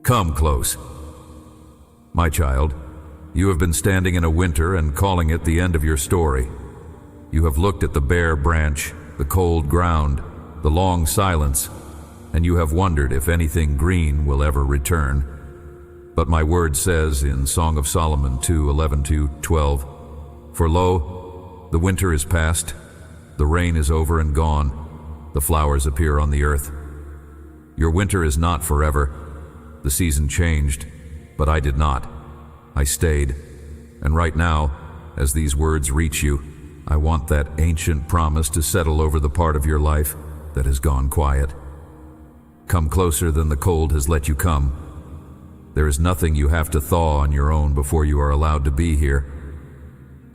Come close. My child, you have been standing in a winter and calling it the end of your story. You have looked at the bare branch, the cold ground, the long silence, and you have wondered if anything green will ever return. But my word says in Song of Solomon 2:11-12, "For lo, the winter is past, the rain is over and gone, the flowers appear on the earth." Your winter is not forever. The season changed, but I did not. I stayed. And right now, as these words reach you, I want that ancient promise to settle over the part of your life that has gone quiet. Come closer than the cold has let you come. There is nothing you have to thaw on your own before you are allowed to be here.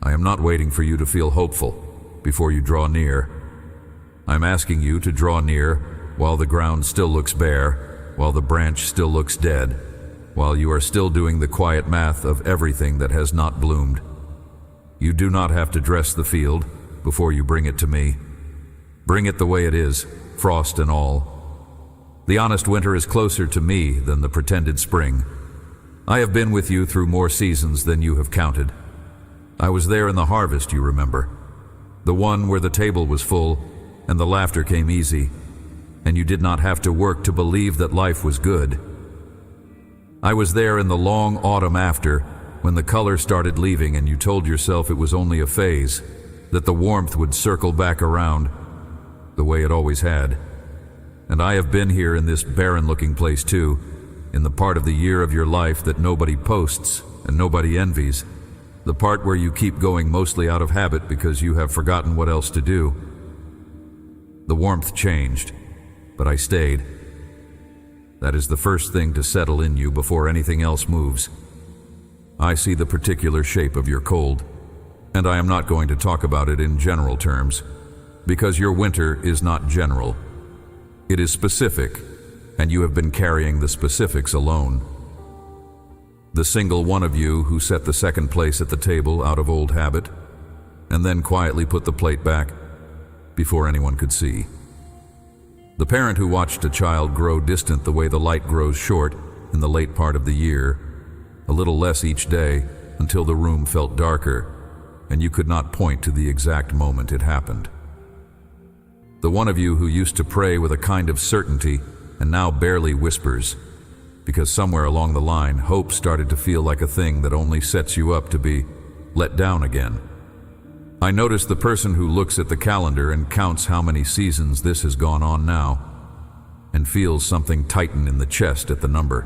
I am not waiting for you to feel hopeful before you draw near. I'm asking you to draw near while the ground still looks bare, while the branch still looks dead, while you are still doing the quiet math of everything that has not bloomed. You do not have to dress the field before you bring it to me. Bring it the way it is, frost and all. The honest winter is closer to me than the pretended spring. I have been with you through more seasons than you have counted. I was there in the harvest, you remember. The one where the table was full and the laughter came easy, and you did not have to work to believe that life was good. I was there in the long autumn after, when the color started leaving and you told yourself it was only a phase, that the warmth would circle back around, the way it always had. And I have been here in this barren-looking place too, in the part of the year of your life that nobody posts and nobody envies, the part where you keep going mostly out of habit because you have forgotten what else to do. The warmth changed, but I stayed. That is the first thing to settle in you before anything else moves. I see the particular shape of your cold, and I am not going to talk about it in general terms, because your winter is not general. It is specific, and you have been carrying the specifics alone. The single one of you who set the second place at the table out of old habit, and then quietly put the plate back before anyone could see. The parent who watched a child grow distant the way the light grows short in the late part of the year, a little less each day until the room felt darker, and you could not point to the exact moment it happened. The one of you who used to pray with a kind of certainty and now barely whispers, because somewhere along the line, hope started to feel like a thing that only sets you up to be let down again. I noticed the person who looks at the calendar and counts how many seasons this has gone on now, and feels something tighten in the chest at the number.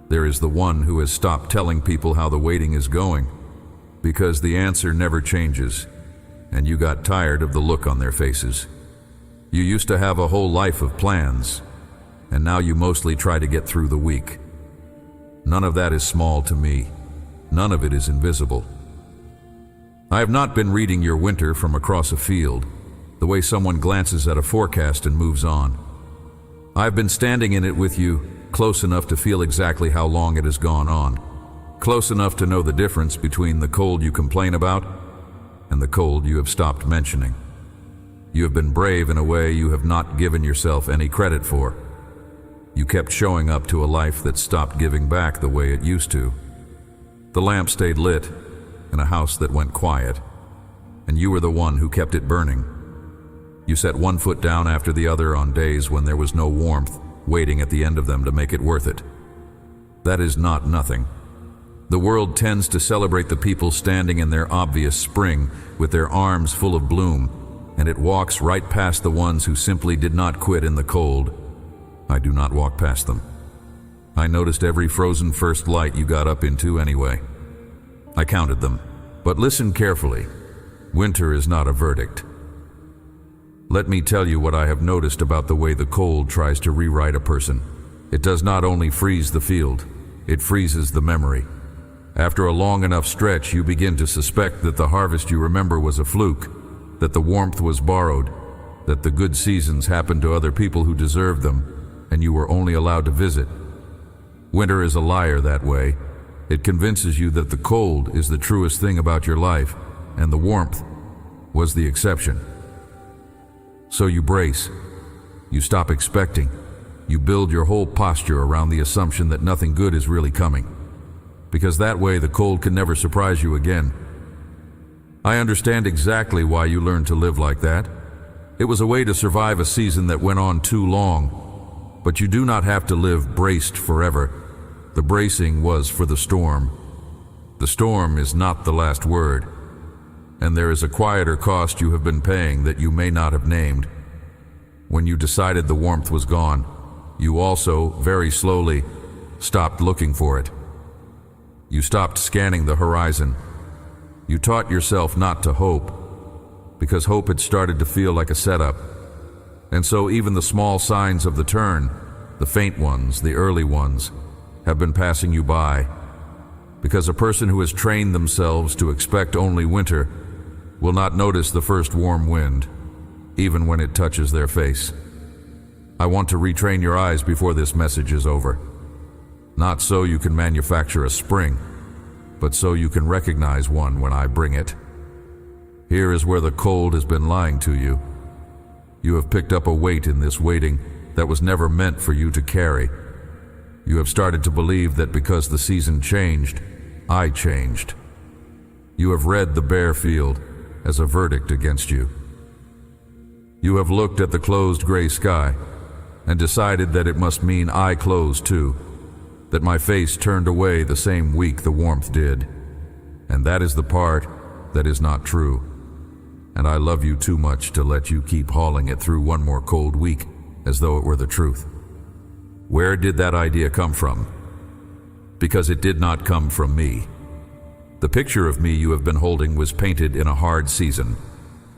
There is the one who has stopped telling people how the waiting is going, because the answer never changes, and you got tired of the look on their faces. You used to have a whole life of plans, and now you mostly try to get through the week. None of that is small to me. None of it is invisible. I have not been reading your winter from across a field, the way someone glances at a forecast and moves on. I have been standing in it with you, close enough to feel exactly how long it has gone on, close enough to know the difference between the cold you complain about and the cold you have stopped mentioning. You have been brave in a way you have not given yourself any credit for. You kept showing up to a life that stopped giving back the way it used to. The lamp stayed lit in a house that went quiet, and you were the one who kept it burning. You set one foot down after the other on days when there was no warmth waiting at the end of them to make it worth it. That is not nothing. The world tends to celebrate the people standing in their obvious spring with their arms full of bloom, and it walks right past the ones who simply did not quit in the cold. I do not walk past them. I noticed every frozen first light you got up into anyway. I counted them. But listen carefully. Winter is not a verdict. Let me tell you what I have noticed about the way the cold tries to rewrite a person. It does not only freeze the field, it freezes the memory. After a long enough stretch, you begin to suspect that the harvest you remember was a fluke, that the warmth was borrowed, that the good seasons happened to other people who deserved them, and you were only allowed to visit. Winter is a liar that way. It convinces you that the cold is the truest thing about your life, and the warmth was the exception. So you brace. You stop expecting. You build your whole posture around the assumption that nothing good is really coming, because that way the cold can never surprise you again. I understand exactly why you learned to live like that. It was a way to survive a season that went on too long, but you do not have to live braced forever. The bracing was for the storm. The storm is not the last word, and there is a quieter cost you have been paying that you may not have named. When you decided the warmth was gone, you also, very slowly, stopped looking for it. You stopped scanning the horizon. You taught yourself not to hope, because hope had started to feel like a setup. And so even the small signs of the turn, the faint ones, the early ones, have been passing you by, because a person who has trained themselves to expect only winter will not notice the first warm wind, even when it touches their face. I want to retrain your eyes before this message is over. Not so you can manufacture a spring, but so you can recognize one when I bring it. Here is where the cold has been lying to you. You have picked up a weight in this waiting that was never meant for you to carry. You have started to believe that because the season changed, I changed. You have read the bare field as a verdict against you. You have looked at the closed gray sky and decided that it must mean I closed too, that my face turned away the same week the warmth did. And that is the part that is not true. And I love you too much to let you keep hauling it through one more cold week as though it were the truth. Where did that idea come from? Because it did not come from me. The picture of me you have been holding was painted in a hard season,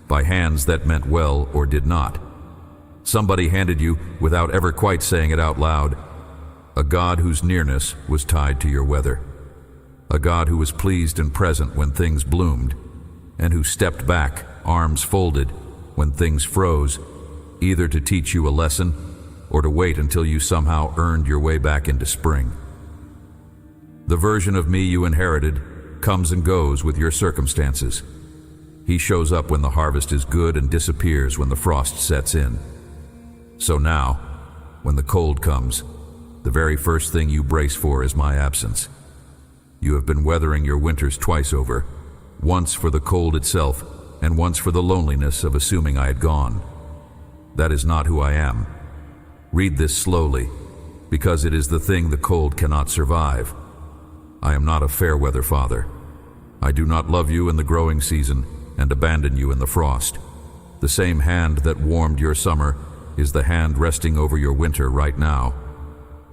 by hands that meant well or did not. Somebody handed you, without ever quite saying it out loud, a God whose nearness was tied to your weather. A God who was pleased and present when things bloomed, and who stepped back, arms folded, when things froze, either to teach you a lesson or to wait until you somehow earned your way back into spring. The version of me you inherited comes and goes with your circumstances. He shows up when the harvest is good and disappears when the frost sets in. So now, when the cold comes, the very first thing you brace for is my absence. You have been weathering your winters twice over, once for the cold itself and once for the loneliness of assuming I had gone. That is not who I am. Read this slowly, because it is the thing the cold cannot survive. I am not a fair-weather father. I do not love you in the growing season and abandon you in the frost. The same hand that warmed your summer is the hand resting over your winter right now.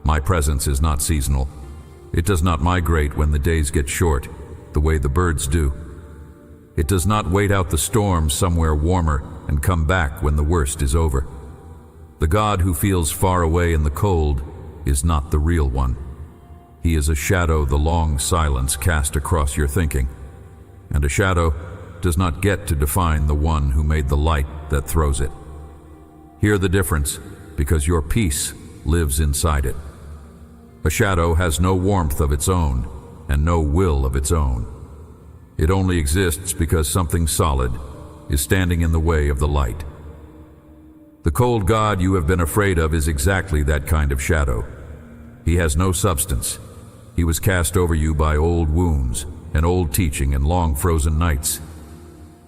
My presence is not seasonal. It does not migrate when the days get short, the way the birds do. It does not wait out the storm somewhere warmer and come back when the worst is over. The God who feels far away in the cold is not the real one. He is a shadow the long silence cast across your thinking, and a shadow does not get to define the one who made the light that throws it. Hear the difference, because your peace lives inside it. A shadow has no warmth of its own and no will of its own. It only exists because something solid is standing in the way of the light. The cold God you have been afraid of is exactly that kind of shadow. He has no substance. He was cast over you by old wounds and old teaching and long frozen nights,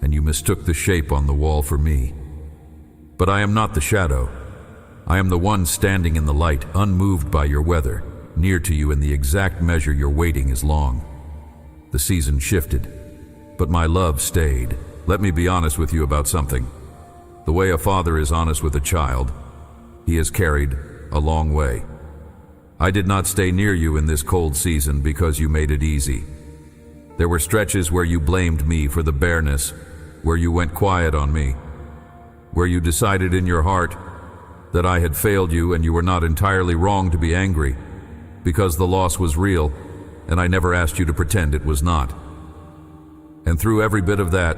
and you mistook the shape on the wall for me. But I am not the shadow. I am the one standing in the light, unmoved by your weather, near to you in the exact measure your waiting is long. The season shifted, but my love stayed. Let me be honest with you about something. The way a father is honest with a child, he has carried a long way. I did not stay near you in this cold season because you made it easy. There were stretches where you blamed me for the bareness, where you went quiet on me, where you decided in your heart that I had failed you and you were not entirely wrong to be angry, because the loss was real and I never asked you to pretend it was not. And through every bit of that,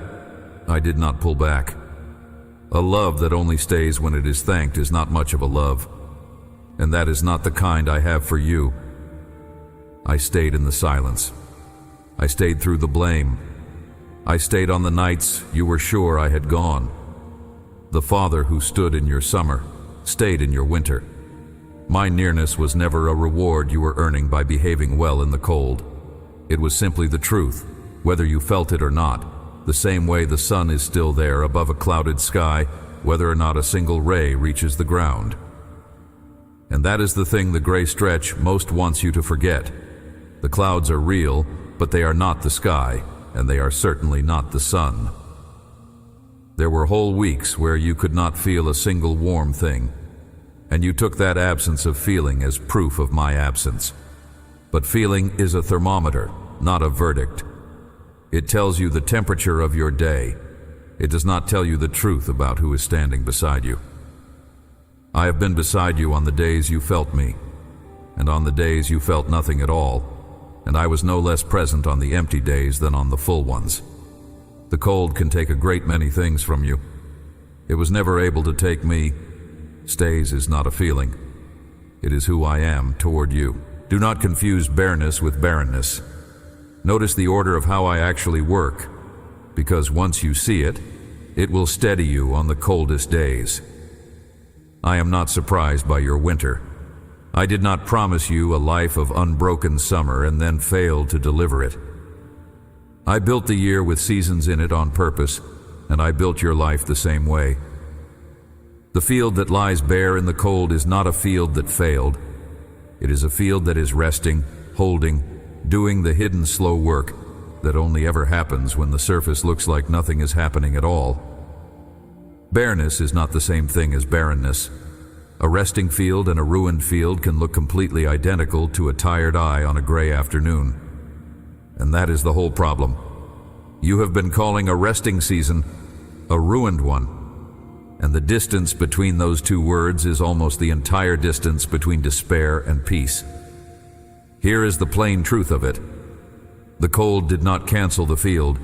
I did not pull back. A love that only stays when it is thanked is not much of a love, and that is not the kind I have for you. I stayed in the silence. I stayed through the blame. I stayed on the nights you were sure I had gone. The father who stood in your summer stayed in your winter. My nearness was never a reward you were earning by behaving well in the cold. It was simply the truth, whether you felt it or not, the same way the sun is still there above a clouded sky, whether or not a single ray reaches the ground. And that is the thing the gray stretch most wants you to forget. The clouds are real, but they are not the sky, and they are certainly not the sun. There were whole weeks where you could not feel a single warm thing, and you took that absence of feeling as proof of my absence. But feeling is a thermometer, not a verdict. It tells you the temperature of your day. It does not tell you the truth about who is standing beside you. I have been beside you on the days you felt me, and on the days you felt nothing at all, and I was no less present on the empty days than on the full ones. The cold can take a great many things from you. It was never able to take me. Stays is not a feeling. It is who I am toward you. Do not confuse bareness with barrenness. Notice the order of how I actually work, because once you see it, it will steady you on the coldest days. I am not surprised by your winter. I did not promise you a life of unbroken summer and then failed to deliver it. I built the year with seasons in it on purpose, and I built your life the same way. The field that lies bare in the cold is not a field that failed. It is a field that is resting, holding, doing the hidden slow work that only ever happens when the surface looks like nothing is happening at all. Bareness is not the same thing as barrenness. A resting field and a ruined field can look completely identical to a tired eye on a gray afternoon. And that is the whole problem. You have been calling a resting season a ruined one. And the distance between those two words is almost the entire distance between despair and peace. Here is the plain truth of it. The cold did not cancel the field.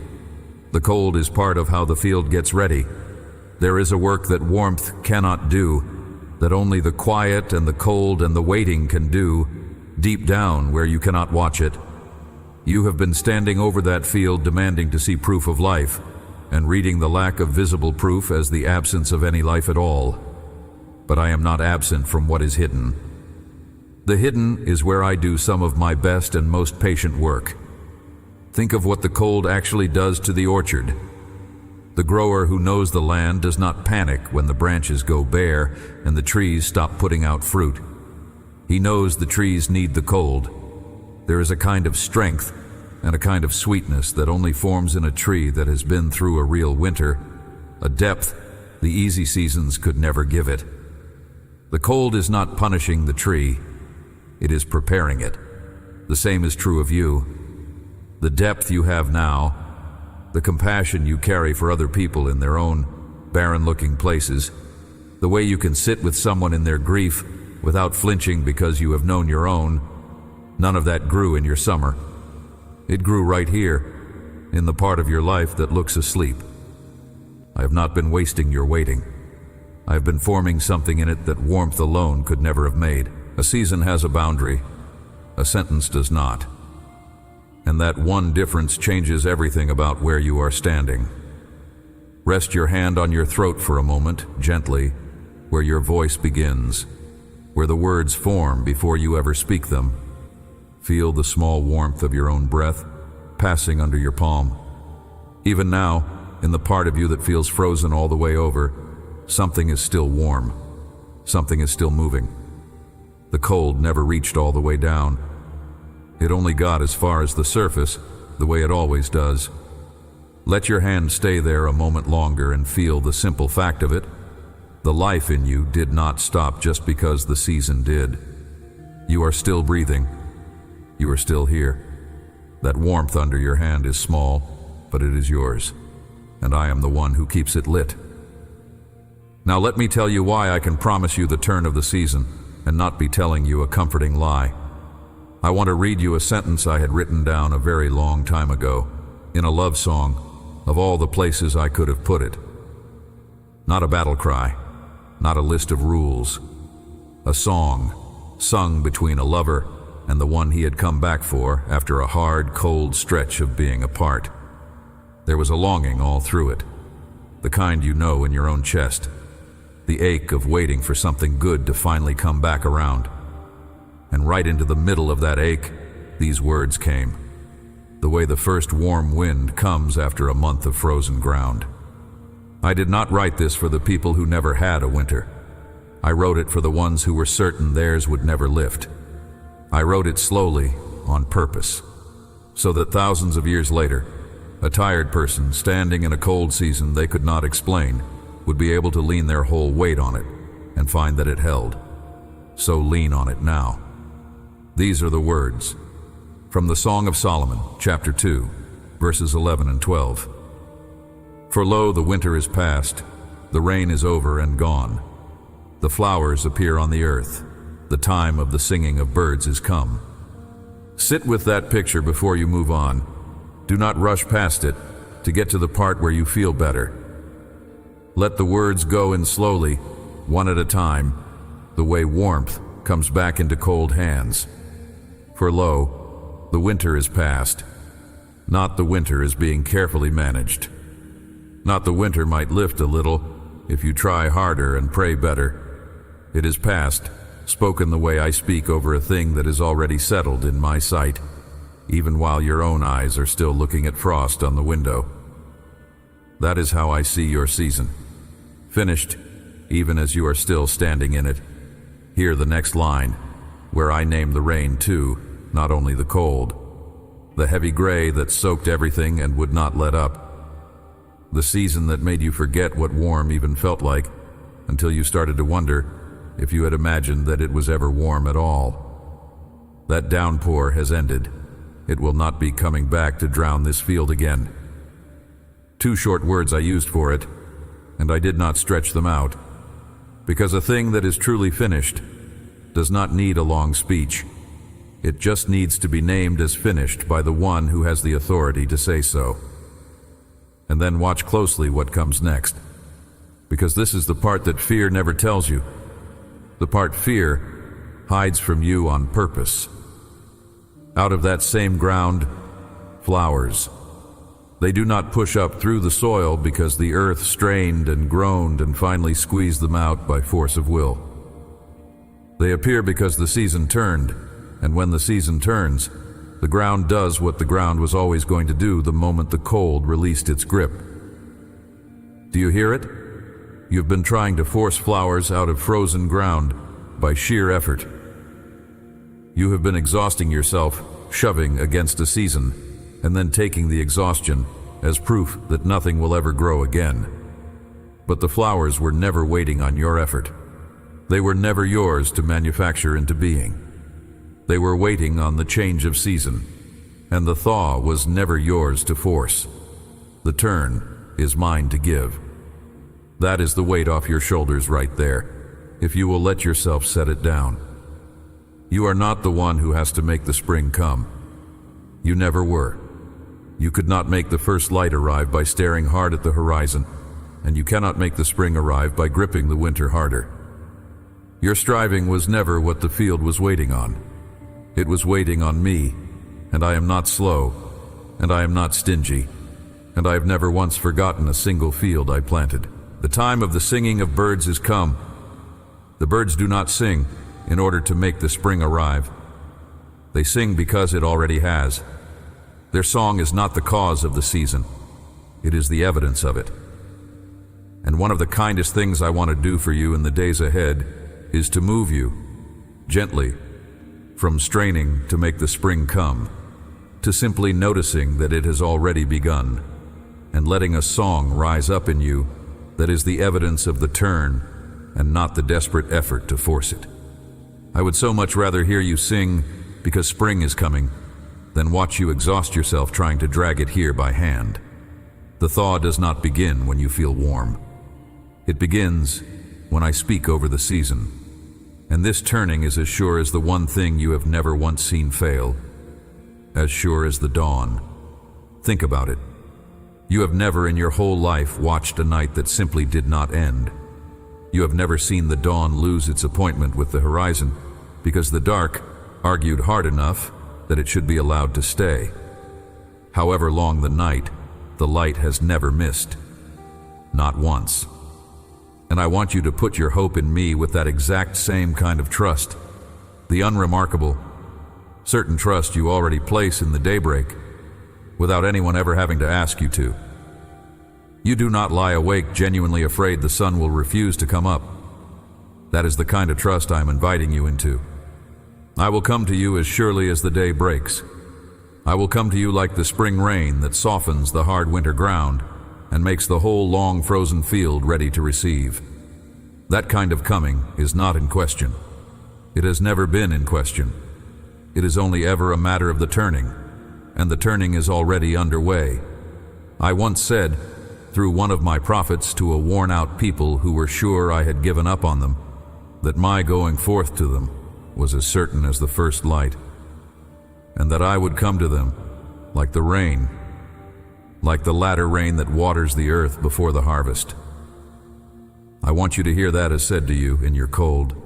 The cold is part of how the field gets ready. There is a work that warmth cannot do, that only the quiet and the cold and the waiting can do, deep down where you cannot watch it. You have been standing over that field demanding to see proof of life, and reading the lack of visible proof as the absence of any life at all. But I am not absent from what is hidden. The hidden is where I do some of my best and most patient work. Think of what the cold actually does to the orchard. The grower who knows the land does not panic when the branches go bare and the trees stop putting out fruit. He knows the trees need the cold. There is a kind of strength and a kind of sweetness that only forms in a tree that has been through a real winter, a depth the easy seasons could never give it. The cold is not punishing the tree, it is preparing it. The same is true of you. The depth you have now, the compassion you carry for other people in their own barren-looking places, the way you can sit with someone in their grief without flinching because you have known your own, none of that grew in your summer. It grew right here, in the part of your life that looks asleep. I have not been wasting your waiting. I have been forming something in it that warmth alone could never have made. A season has a boundary. A sentence does not. And that one difference changes everything about where you are standing. Rest your hand on your throat for a moment, gently, where your voice begins, where the words form before you ever speak them. Feel the small warmth of your own breath passing under your palm. Even now, in the part of you that feels frozen all the way over, something is still warm. Something is still moving. The cold never reached all the way down. It only got as far as the surface, the way it always does. Let your hand stay there a moment longer and feel the simple fact of it. The life in you did not stop just because the season did. You are still breathing. You are still here. That warmth under your hand is small, but it is yours, and I am the one who keeps it lit. Now let me tell you why I can promise you the turn of the season and not be telling you a comforting lie. I want to read you a sentence I had written down a very long time ago, in a love song, of all the places I could have put it. Not a battle cry, not a list of rules. A song, sung between a lover and the one he had come back for after a hard, cold stretch of being apart. There was a longing all through it, the kind you know in your own chest. the ache of waiting for something good to finally come back around. And right into the middle of that ache, these words came, the way the first warm wind comes after a month of frozen ground. I did not write this for the people who never had a winter. I wrote it for the ones who were certain theirs would never lift. I wrote it slowly, on purpose, so that thousands of years later, a tired person standing in a cold season they could not explain would be able to lean their whole weight on it and find that it held. So lean on it now. These are the words from the Song of Solomon, chapter 2, verses 11 and 12. For lo, the winter is past, the rain is over and gone. The flowers appear on the earth, the time of the singing of birds is come. Sit with that picture before you move on. Do not rush past it to get to the part where you feel better. Let the words go in slowly, one at a time, the way warmth comes back into cold hands. For lo, the winter is past. Not the winter is being carefully managed. Not the winter might lift a little if you try harder and pray better. It is past, spoken the way I speak over a thing that is already settled in my sight, even while your own eyes are still looking at frost on the window. That is how I see your season. Finished, even as you are still standing in it. Hear the next line, where I name the rain too, not only the cold. The heavy gray that soaked everything and would not let up. The season that made you forget what warm even felt like, until you started to wonder if you had imagined that it was ever warm at all. That downpour has ended. It will not be coming back to drown this field again. 2 short words I used for it, and I did not stretch them out, because a thing that is truly finished does not need a long speech. It just needs to be named as finished by the one who has the authority to say so. And then watch closely what comes next, because this is the part that fear never tells you, the part fear hides from you on purpose. Out of that same ground, flowers. They do not push up through the soil because the earth strained and groaned and finally squeezed them out by force of will. They appear because the season turned, and when the season turns, the ground does what the ground was always going to do the moment the cold released its grip. Do you hear it? You've been trying to force flowers out of frozen ground by sheer effort. You have been exhausting yourself, shoving against a season, and then taking the exhaustion as proof that nothing will ever grow again. But the flowers were never waiting on your effort. They were never yours to manufacture into being. They were waiting on the change of season, and the thaw was never yours to force. The turn is mine to give. That is the weight off your shoulders right there, if you will let yourself set it down. You are not the one who has to make the spring come. You never were. You could not make the first light arrive by staring hard at the horizon, and you cannot make the spring arrive by gripping the winter harder. Your striving was never what the field was waiting on. It was waiting on me, and I am not slow, and I am not stingy, and I have never once forgotten a single field I planted. The time of the singing of birds is come. The birds do not sing in order to make the spring arrive. They sing because it already has. Their song is not the cause of the season. It is the evidence of it. And one of the kindest things I want to do for you in the days ahead is to move you, gently, from straining to make the spring come, to simply noticing that it has already begun, and letting a song rise up in you that is the evidence of the turn and not the desperate effort to force it. I would so much rather hear you sing because spring is coming than watch you exhaust yourself trying to drag it here by hand. The thaw does not begin when you feel warm. It begins when I speak over the season. And this turning is as sure as the one thing you have never once seen fail, as sure as the dawn. Think about it. You have never in your whole life watched a night that simply did not end. You have never seen the dawn lose its appointment with the horizon because the dark argued hard enough that it should be allowed to stay. However long the night, the light has never missed. Not once. And I want you to put your hope in me with that exact same kind of trust, the unremarkable, certain trust you already place in the daybreak, without anyone ever having to ask you to. You do not lie awake genuinely afraid the sun will refuse to come up. That is the kind of trust I am inviting you into. I will come to you as surely as the day breaks. I will come to you like the spring rain that softens the hard winter ground and makes the whole long frozen field ready to receive. That kind of coming is not in question. It has never been in question. It is only ever a matter of the turning, and the turning is already underway. I once said, through one of my prophets to a worn-out people who were sure I had given up on them, that my going forth to them was as certain as the first light, and that I would come to them like the rain, like the latter rain that waters the earth before the harvest. I want you to hear that as said to you in your cold.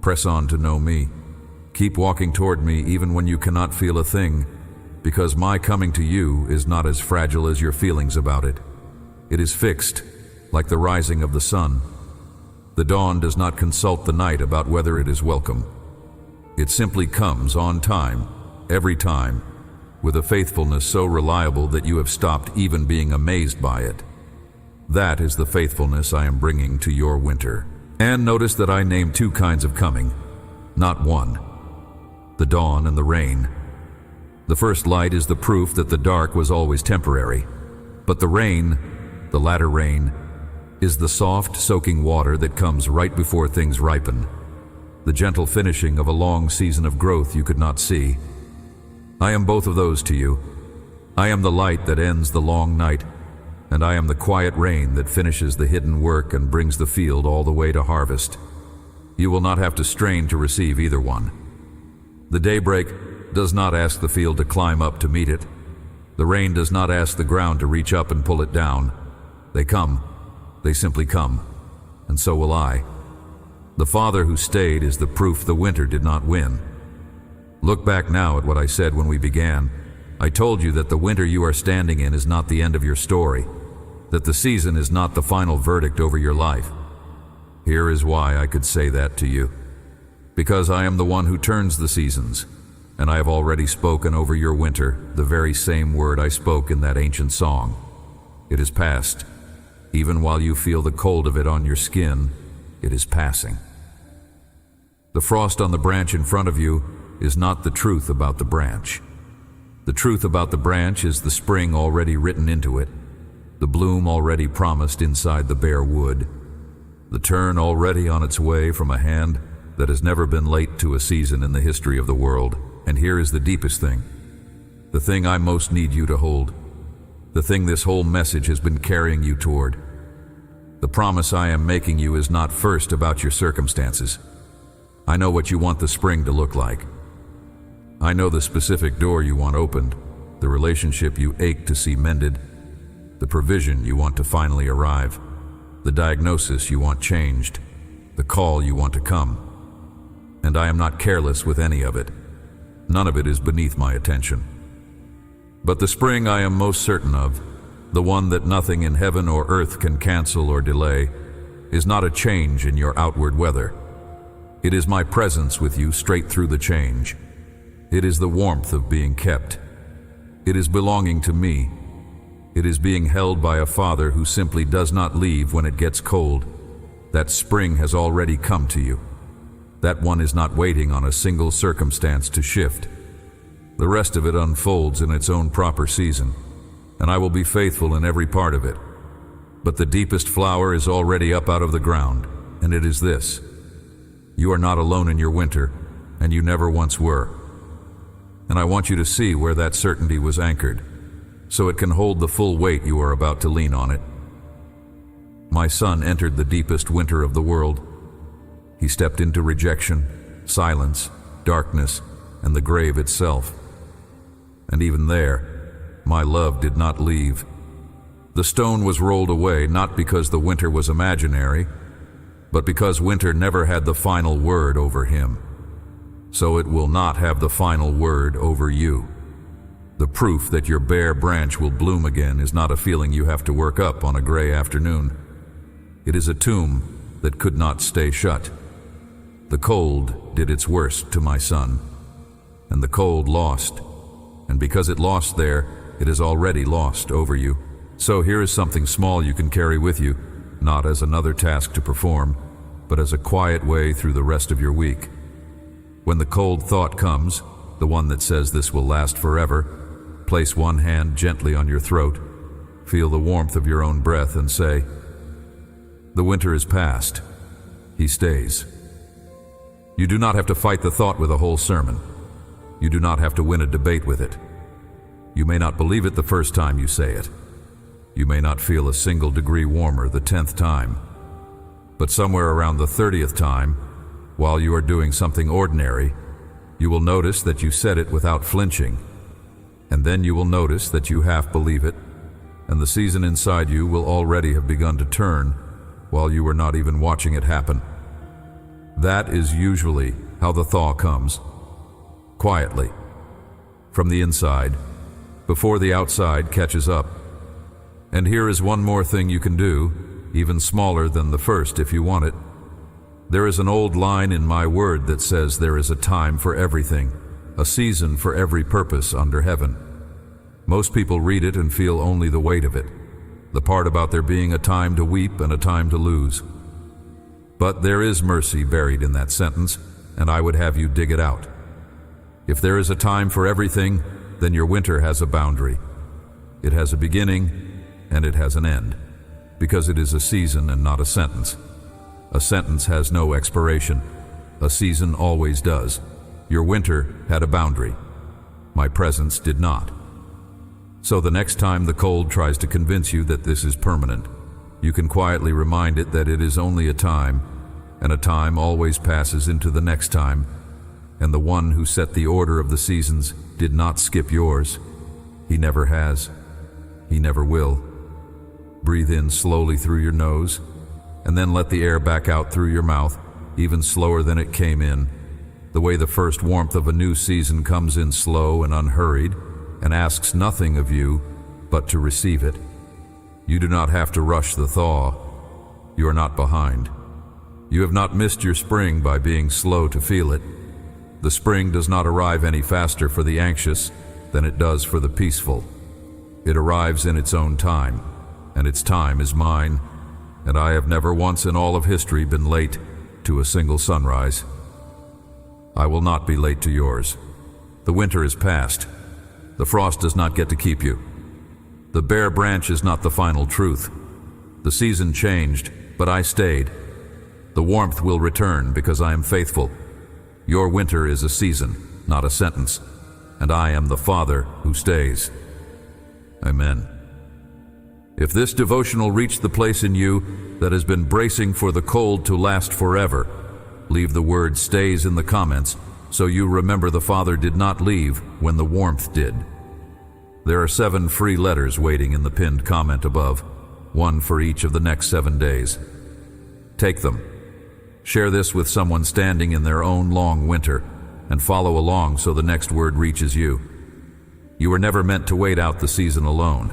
Press on to know me. Keep walking toward me even when you cannot feel a thing, because my coming to you is not as fragile as your feelings about it. It is fixed, like the rising of the sun. The dawn does not consult the night about whether it is welcome. It simply comes on time, every time, with a faithfulness so reliable that you have stopped even being amazed by it. That is the faithfulness I am bringing to your winter. And notice that I name two kinds of coming, not one. The dawn and the rain. The first light is the proof that the dark was always temporary, but the rain, the latter rain, is the soft, soaking water that comes right before things ripen, the gentle finishing of a long season of growth you could not see. I am both of those to you. I am the light that ends the long night, and I am the quiet rain that finishes the hidden work and brings the field all the way to harvest. You will not have to strain to receive either one. The daybreak does not ask the field to climb up to meet it. The rain does not ask the ground to reach up and pull it down. They come. They simply come. And so will I. The Father who stayed is the proof the winter did not win. Look back now at what I said when we began. I told you that the winter you are standing in is not the end of your story, that the season is not the final verdict over your life. Here is why I could say that to you. Because I am the one who turns the seasons, and I have already spoken over your winter the very same word I spoke in that ancient song. It is past. Even while you feel the cold of it on your skin, it is passing. The frost on the branch in front of you is not the truth about the branch. The truth about the branch is the spring already written into it, the bloom already promised inside the bare wood, the turn already on its way from a hand that has never been late to a season in the history of the world. And here is the deepest thing, the thing I most need you to hold, the thing this whole message has been carrying you toward. The promise I am making you is not first about your circumstances. I know what you want the spring to look like. I know the specific door you want opened, the relationship you ache to see mended, the provision you want to finally arrive, the diagnosis you want changed, the call you want to come. And I am not careless with any of it. None of it is beneath my attention. But the spring I am most certain of, the one that nothing in heaven or earth can cancel or delay, is not a change in your outward weather. It is my presence with you straight through the change. It is the warmth of being kept. It is belonging to me. It is being held by a Father who simply does not leave when it gets cold. That spring has already come to you. That one is not waiting on a single circumstance to shift. The rest of it unfolds in its own proper season, and I will be faithful in every part of it. But the deepest flower is already up out of the ground, and it is this. You are not alone in your winter, and you never once were. And I want you to see where that certainty was anchored, so it can hold the full weight you are about to lean on it. My son entered the deepest winter of the world. He stepped into rejection, silence, darkness, and the grave itself. And even there, my love did not leave. The stone was rolled away not because the winter was imaginary, but because winter never had the final word over him. So it will not have the final word over you. The proof that your bare branch will bloom again is not a feeling you have to work up on a gray afternoon. It is a tomb that could not stay shut. The cold did its worst to my son, and the cold lost, and because it lost there, it is already lost over you. So here is something small you can carry with you, not as another task to perform, but as a quiet way through the rest of your week. When the cold thought comes, the one that says this will last forever, place one hand gently on your throat, feel the warmth of your own breath, and say, "The winter is past. He stays." You do not have to fight the thought with a whole sermon. You do not have to win a debate with it. You may not believe it the first time you say it. You may not feel a single degree warmer the 10th time. But somewhere around the 30th time, while you are doing something ordinary, you will notice that you said it without flinching. And then you will notice that you half believe it, and the season inside you will already have begun to turn while you were not even watching it happen. That is usually how the thaw comes. Quietly, from the inside, before the outside catches up. And here is one more thing you can do, even smaller than the first if you want it. There is an old line in my word that says there is a time for everything, a season for every purpose under heaven. Most people read it and feel only the weight of it, the part about there being a time to weep and a time to lose. But there is mercy buried in that sentence, and I would have you dig it out. If there is a time for everything, then your winter has a boundary. It has a beginning, and it has an end, because it is a season and not a sentence. A sentence has no expiration. A season always does. Your winter had a boundary. My presence did not. So the next time the cold tries to convince you that this is permanent, you can quietly remind it that it is only a time, and a time always passes into the next time, and the one who set the order of the seasons did not skip yours. He never has. He never will. Breathe in slowly through your nose, and then let the air back out through your mouth, even slower than it came in, the way the first warmth of a new season comes in slow and unhurried, and asks nothing of you but to receive it. You do not have to rush the thaw. You are not behind. You have not missed your spring by being slow to feel it. The spring does not arrive any faster for the anxious than it does for the peaceful. It arrives in its own time, and its time is mine, and I have never once in all of history been late to a single sunrise. I will not be late to yours. The winter is past. The frost does not get to keep you. The bare branch is not the final truth. The season changed, but I stayed. The warmth will return because I am faithful. Your winter is a season, not a sentence, and I am the Father who stays. Amen. If this devotional reached the place in you that has been bracing for the cold to last forever, leave the word "stays" in the comments so you remember the Father did not leave when the warmth did. There are 7 free letters waiting in the pinned comment above, one for each of the next 7 days. Take them. Share this with someone standing in their own long winter, and follow along so the next word reaches you. You were never meant to wait out the season alone.